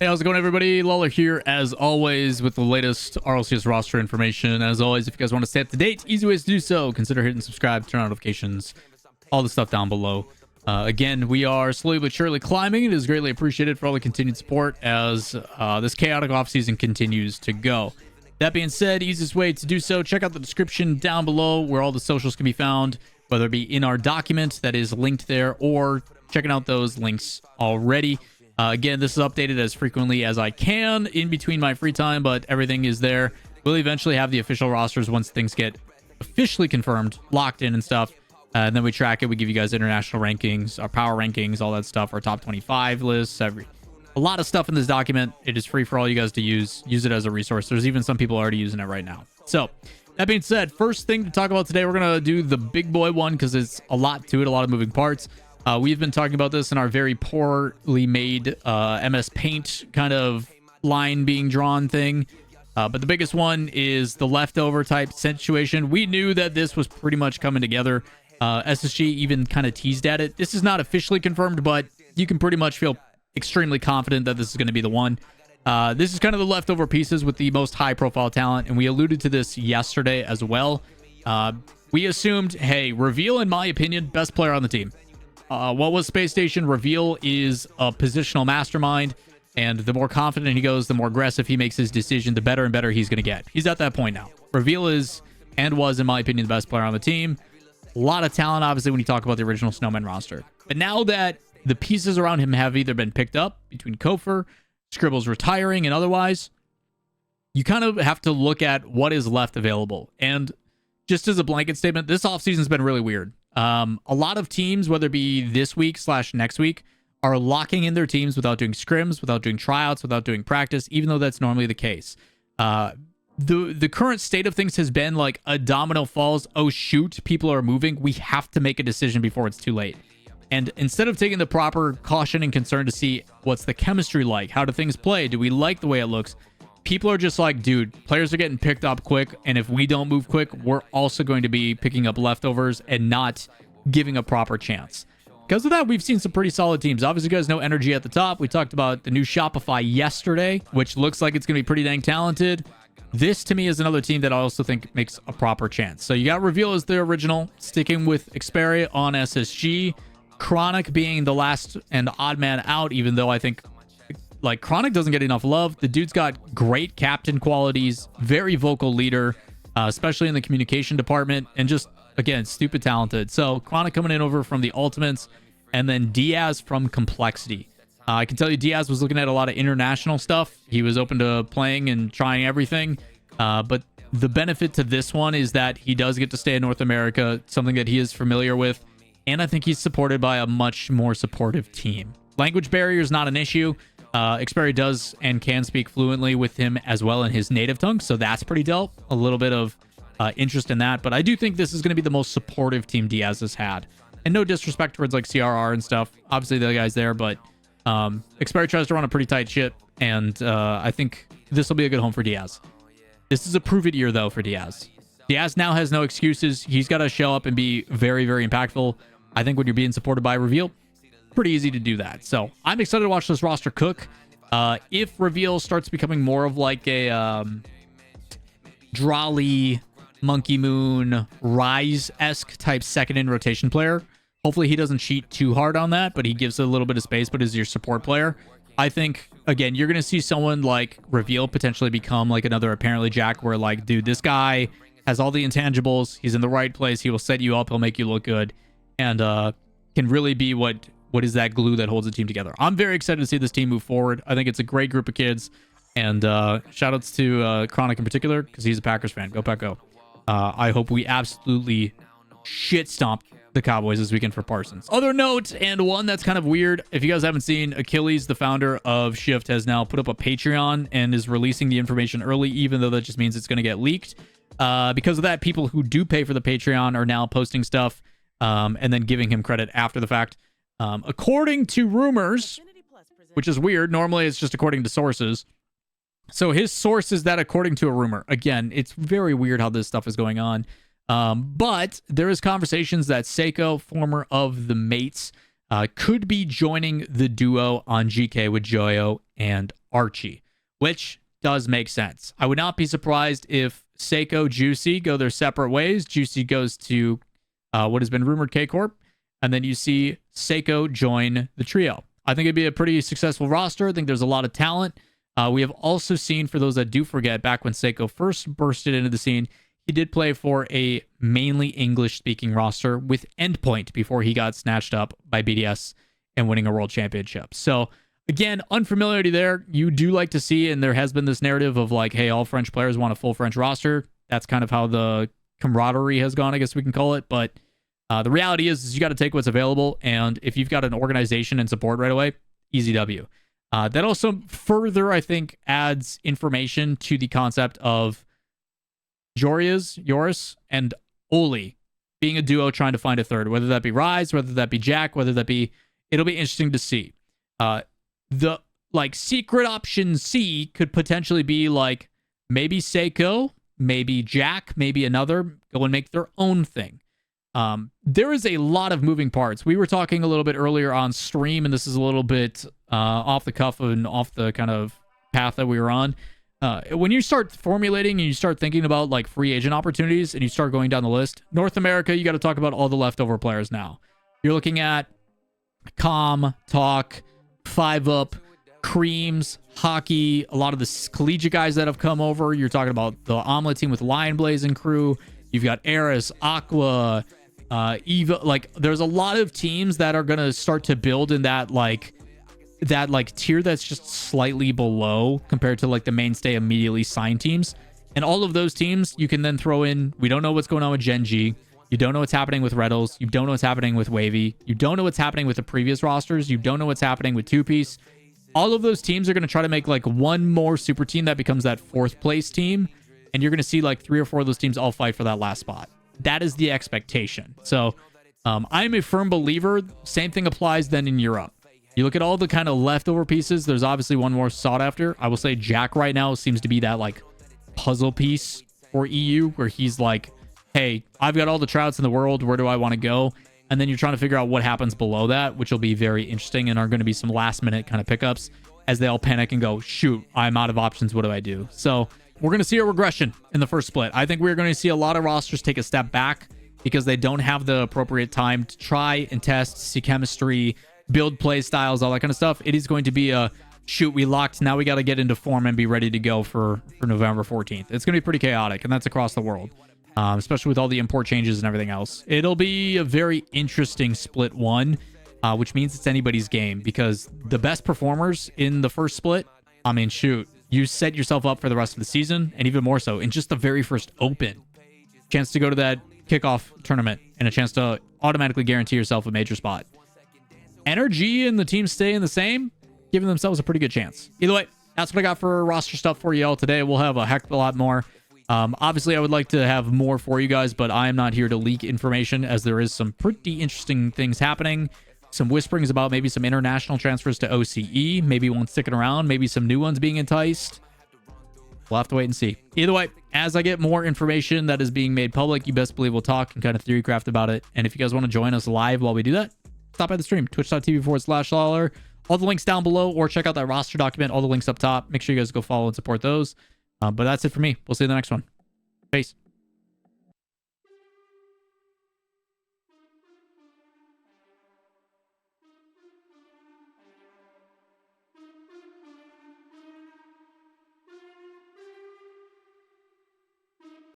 Hey, how's it going, everybody? Lawler here, as always, with the latest RLCS roster information. As always, if you guys want to stay up to date, easy ways to do so. Consider hitting subscribe, turn on notifications, all the stuff down below. Again, we are slowly but surely climbing. It is greatly appreciated for all the continued support as this chaotic offseason continues to go. That being said, easiest way to do so, check out the description down below where all the socials can be found, whether it be in our document that is linked there or checking out those links already. Again, this is updated as frequently as I can in between my free time, but everything is there. We'll eventually have the official rosters once things get officially confirmed, locked in and stuff. And then we track it. We give you guys international rankings, our power rankings, all that stuff, our top 25 lists, a lot of stuff in this document. It is free for all you guys to use. Use it as a resource. There's even some people already using it right now. So that being said, first thing to talk about today, we're going to do the big boy one because it's a lot to it, a lot of moving parts. We've been talking about this in our very poorly made MS Paint kind of line being drawn thing. But the biggest one is the leftover type situation. We knew that this was pretty much coming together. SSG even kind of teased at it. This is not officially confirmed, but you can pretty much feel extremely confident that this is going to be the one. This is kind of the leftover pieces with the most high profile talent. And we alluded to this yesterday as well. We assumed, hey, Reveal, in my opinion, best player on the team. What was Space Station? Reveal is a positional mastermind, and the more confident he goes, the more aggressive he makes his decision, the better and better he's going to get. He's at that point now. Reveal is, and was, in my opinion, the best player on the team. A lot of talent, obviously, when you talk about the original Snowman roster. But now that the pieces around him have either been picked up between Kofor, Scribble's retiring, and otherwise, you kind of have to look at what is left available. And just as a blanket statement, this offseason's been really weird. A lot of teams, whether it be this week / next week, are locking in their teams without doing scrims, without doing tryouts, without doing practice, even though that's normally the case. The current state of things has been like a domino falls. Oh, shoot, people are moving. We have to make a decision before it's too late. And instead of taking the proper caution and concern to see what's the chemistry like, how do things play, do we like the way it looks, people are just like, dude, players are getting picked up quick, and if we don't move quick, we're also going to be picking up leftovers and not giving a proper chance. Because of that, we've seen some pretty solid teams. Obviously, you guys know Energy at the top. We talked about the new Shopify yesterday, which looks like it's going to be pretty dang talented. This, to me, is another team that I also think makes a proper chance. So you got Reveal as the original, sticking with Xperia on SSG. Chronic being the last and odd man out, even though I think like Chronic doesn't get enough love. The dude's got great captain qualities, very vocal leader, especially in the communication department, and just, again, stupid talented. So Chronic coming in over from the Ultimates, and then Diaz from Complexity. I can tell you Diaz was looking at a lot of international stuff. He was open to playing and trying everything. But the benefit to this one is that he does get to stay in North America, something that he is familiar with. And I think he's supported by a much more supportive team. Language barrier is not an issue. Xperia does and can speak fluently with him as well in his native tongue, so that's pretty dope. A little bit of interest in that, but I do think this is going to be the most supportive team Diaz has had. And no disrespect towards like CRR and stuff. Obviously, the guy's there, but Xperia tries to run a pretty tight ship, and I think this will be a good home for Diaz. This is a prove-it year, though, for Diaz. Diaz now has no excuses. He's got to show up and be very, very impactful. I think when you're being supported by Reveal, pretty easy to do that. So I'm excited to watch this roster cook. If Reveal starts becoming more of like a Drawley, Monkey Moon, Rise-esque type second in rotation player, hopefully he doesn't cheat too hard on that, but he gives a little bit of space, but is your support player. I think, again, you're going to see someone like Reveal potentially become like another apparently Jack, where like, dude, this guy has all the intangibles. He's in the right place. He will set you up. He'll make you look good. And can really be what is that glue that holds the team together. I'm very excited to see this team move forward. I think it's a great group of kids. And shout outs to Chronic in particular, because he's a Packers fan. Go Pack Go. I hope we absolutely shit stomp the Cowboys this weekend for Parsons. Other note, and one that's kind of weird, if you guys haven't seen, Achilles, the founder of Shift, has now put up a Patreon and is releasing the information early, even though that just means it's going to get leaked. Because of that, people who do pay for the Patreon are now posting stuff and then giving him credit after the fact. According to rumors, which is weird. Normally, it's just according to sources. So his source is that according to a rumor. Again, it's very weird how this stuff is going on. But there is conversations that Seiko, former of the Mates, could be joining the duo on GK with Joyo and Archie, which does make sense. I would not be surprised if Seiko, Juicy go their separate ways. Juicy goes to what has been rumored K-Corp, and then you see Seiko join the trio. I think it'd be a pretty successful roster. I think there's a lot of talent. We have also seen, for those that do forget, back when Seiko first bursted into the scene, he did play for a mainly English-speaking roster with Endpoint before he got snatched up by BDS and winning a world championship. So, again, unfamiliarity there. You do like to see, and there has been this narrative of like, hey, all French players want a full French roster. That's kind of how the camaraderie has gone, I guess we can call it. But the reality is you got to take what's available, and if you've got an organization and support right away, easy W. That also further, I think, adds information to the concept of Joris, and Oli being a duo trying to find a third, whether that be Rise, whether that be Jack, whether that be... It'll be interesting to see. The like secret option C could potentially be like maybe Seiko, maybe Jack, maybe another, go and make their own thing. There is a lot of moving parts. We were talking a little bit earlier on stream, and this is a little bit off the cuff and off the kind of path that we were on. When you start formulating and you start thinking about like free agent opportunities and you start going down the list, North America, you got to talk about all the leftover players now. You're looking at Com, Talk, 5UP, Creams, Hockey, a lot of the collegiate guys that have come over. You're talking about the Omelet team with Lion Blaze and crew. You've got Eris, Aqua, Eva. Like, there's a lot of teams that are going to start to build in that tier that's just slightly below compared to like the mainstay immediately signed teams. And all of those teams you can then throw in. We don't know what's going on with Gen G. You don't know what's happening with Reddles. You don't know what's happening with Wavy. You don't know what's happening with the previous rosters. You don't know what's happening with Two Piece. All of those teams are going to try to make like one more super team that becomes that fourth place team. And you're going to see like 3 or 4 of those teams all fight for that last spot. That is the expectation. So I'm a firm believer. Same thing applies then in Europe. You look at all the kind of leftover pieces. There's obviously one more sought after. I will say Jack right now seems to be that like puzzle piece for EU where he's like, hey, I've got all the tryouts in the world. Where do I want to go? And then you're trying to figure out what happens below that, which will be very interesting and are going to be some last minute kind of pickups as they all panic and go, shoot, I'm out of options. What do I do? So we're going to see a regression in the first split. I think we're going to see a lot of rosters take a step back because they don't have the appropriate time to try and test, see chemistry, build play styles, all that kind of stuff. It is going to be a shoot, we locked, now we got to get into form and be ready to go for November 14th. It's going to be pretty chaotic, and that's across the world, especially with all the import changes and everything else. It'll be a very interesting split one, which means it's anybody's game because the best performers in the first split, I mean, shoot, you set yourself up for the rest of the season, and even more so in just the very first open. Chance to go to that kickoff tournament and a chance to automatically guarantee yourself a major spot. Energy and the team staying the same, giving themselves a pretty good chance. Either way, that's what I got for roster stuff for you all today. We'll have a heck of a lot more. Obviously, I would like to have more for you guys, but I am not here to leak information as there is some pretty interesting things happening. Some whisperings about maybe some international transfers to OCE, maybe one sticking around, maybe some new ones being enticed. We'll have to wait and see. Either way, as I get more information that is being made public, you best believe we'll talk and kind of theory craft about it. And if you guys want to join us live while we do that, stop by the stream, twitch.tv/Lawler. All the links down below, or check out that roster document. All the links up top. Make sure you guys go follow and support those. But that's it for me. We'll see you in the next one. Peace.